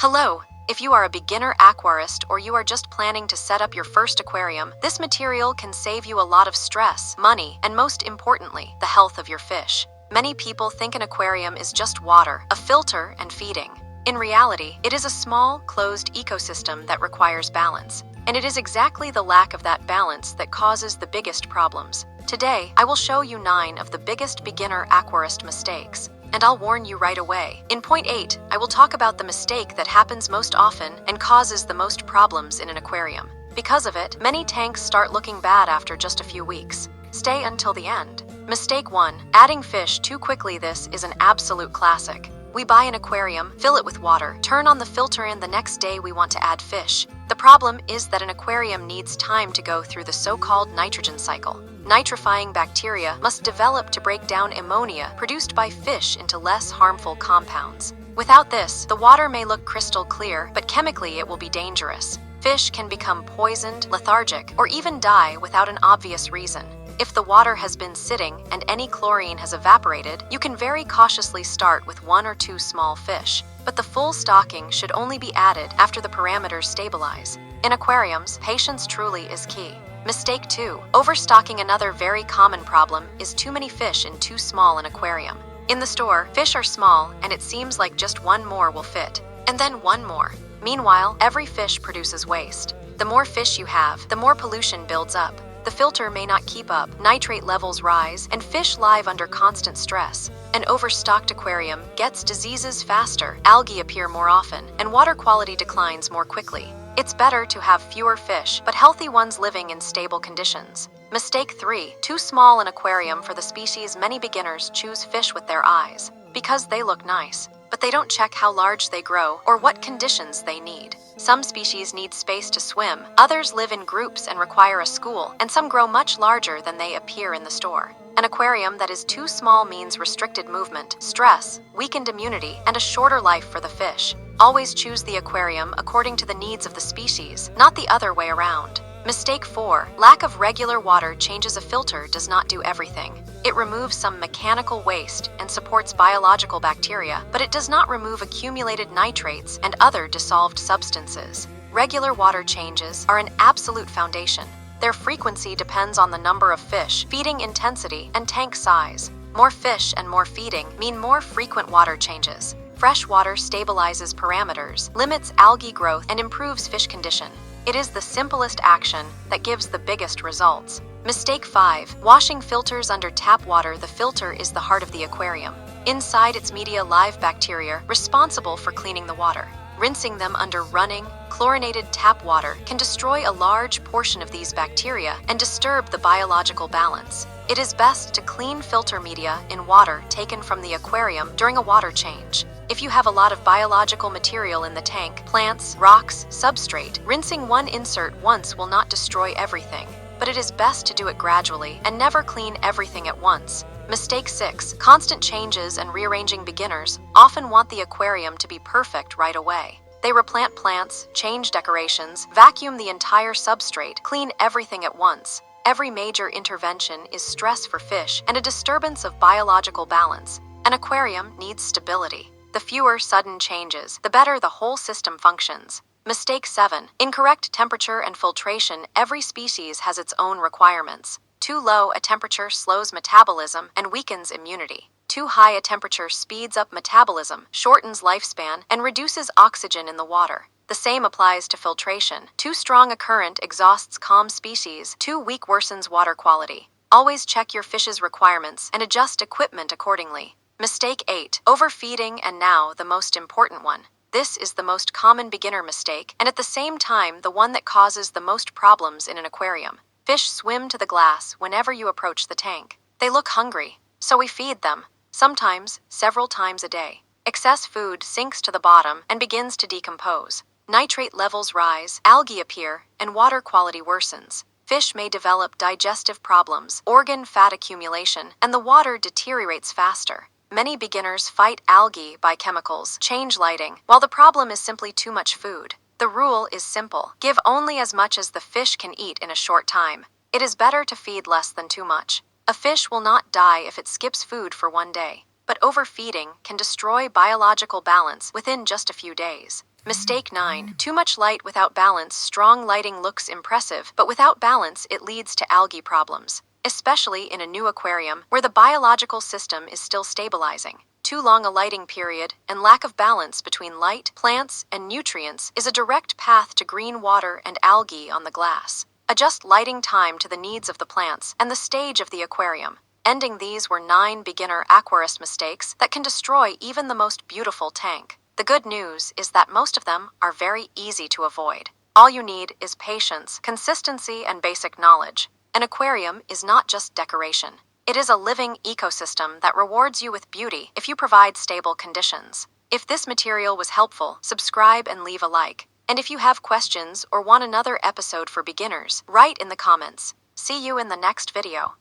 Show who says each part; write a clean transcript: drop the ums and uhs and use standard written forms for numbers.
Speaker 1: Hello! If you are a beginner aquarist or you are just planning to set up your first aquarium, this material can save you a lot of stress, money, and most importantly, the health of your fish. Many people think an aquarium is just water, a filter, and feeding. In reality, it is a small, closed ecosystem that requires balance. And it is exactly the lack of that balance that causes the biggest problems. Today, I will show you 9 of the biggest beginner aquarist mistakes. And I'll warn you right away. In point 8, I will talk about the mistake that happens most often and causes the most problems in an aquarium. Because of it, many tanks start looking bad after just a few weeks. Stay until the end. Mistake 1. Adding fish too quickly. This is an absolute classic. We buy an aquarium, fill it with water, turn on the filter, and the next day we want to add fish. The problem is that an aquarium needs time to go through the so-called nitrogen cycle. Nitrifying bacteria must develop to break down ammonia produced by fish into less harmful compounds. Without this, the water may look crystal clear, but chemically it will be dangerous. Fish can become poisoned, lethargic, or even die without an obvious reason. If the water has been sitting and any chlorine has evaporated, you can very cautiously start with 1 or 2 small fish. But the full stocking should only be added after the parameters stabilize. In aquariums, patience truly is key. Mistake 2. Overstocking. Another very common problem is too many fish in too small an aquarium. In the store, fish are small and it seems like just 1 more will fit. And then 1 more. Meanwhile, every fish produces waste. The more fish you have, the more pollution builds up. The filter may not keep up, nitrate levels rise, and fish live under constant stress. An overstocked aquarium gets diseases faster, algae appear more often, and water quality declines more quickly. It's better to have fewer fish, but healthy ones living in stable conditions. Mistake 3. Too small an aquarium for the species. Many beginners choose fish with their eyes because they look nice, but they don't check how large they grow or what conditions they need. Some species need space to swim, others live in groups and require a school, and some grow much larger than they appear in the store. An aquarium that is too small means restricted movement, stress, weakened immunity, and a shorter life for the fish. Always choose the aquarium according to the needs of the species, not the other way around. Mistake 4. Lack of regular water changes. A filter does not do everything. It removes some mechanical waste and supports biological bacteria, but it does not remove accumulated nitrates and other dissolved substances. Regular water changes are an absolute foundation. Their frequency depends on the number of fish, feeding intensity, and tank size. More fish and more feeding mean more frequent water changes. Fresh water stabilizes parameters, limits algae growth, and improves fish condition. It is the simplest action that gives the biggest results. Mistake 5. Washing filters under tap water. The filter is the heart of the aquarium. Inside its media live bacteria responsible for cleaning the water. Rinsing them under running, chlorinated tap water can destroy a large portion of these bacteria and disturb the biological balance. It is best to clean filter media in water taken from the aquarium during a water change. If you have a lot of biological material in the tank, plants, rocks, substrate, rinsing one insert once will not destroy everything. But it is best to do it gradually and never clean everything at once. Mistake 6. Constant changes and rearranging. Beginners often want the aquarium to be perfect right away. They replant plants, change decorations, vacuum the entire substrate, clean everything at once. Every major intervention is stress for fish and a disturbance of biological balance. An aquarium needs stability. The fewer sudden changes, the better the whole system functions. Mistake 7. Incorrect temperature and filtration. Every species has its own requirements. Too low a temperature slows metabolism and weakens immunity. Too high a temperature speeds up metabolism, shortens lifespan, and reduces oxygen in the water. The same applies to filtration. Too strong a current exhausts calm species. Too weak worsens water quality. Always check your fish's requirements and adjust equipment accordingly. Mistake 8. Overfeeding. And now the most important one. This is the most common beginner mistake, and at the same time the one that causes the most problems in an aquarium. Fish swim to the glass whenever you approach the tank. They look hungry, so we feed them, sometimes several times a day. Excess food sinks to the bottom and begins to decompose. Nitrate levels rise, algae appear, and water quality worsens. Fish may develop digestive problems, organ fat accumulation, and the water deteriorates faster. Many beginners fight algae by chemicals, change lighting, while the problem is simply too much food. The rule is simple. Give only as much as the fish can eat in a short time. It is better to feed less than too much. A fish will not die if it skips food for 1 day. but overfeeding can destroy biological balance within just a few days. Mistake 9. Too much light without balance. Strong lighting looks impressive, but without balance, it leads to algae problems, especially in a new aquarium where the biological system is still stabilizing. Too long a lighting period and lack of balance between light, plants, and nutrients is a direct path to green water and algae on the glass. Adjust lighting time to the needs of the plants and the stage of the aquarium. Ending these were 9 beginner aquarist mistakes that can destroy even the most beautiful tank. The good news is that most of them are very easy to avoid. All you need is patience, consistency, and basic knowledge. An aquarium is not just decoration. It is a living ecosystem that rewards you with beauty if you provide stable conditions. If this material was helpful, subscribe and leave a like. And if you have questions or want another episode for beginners, write in the comments. See you in the next video.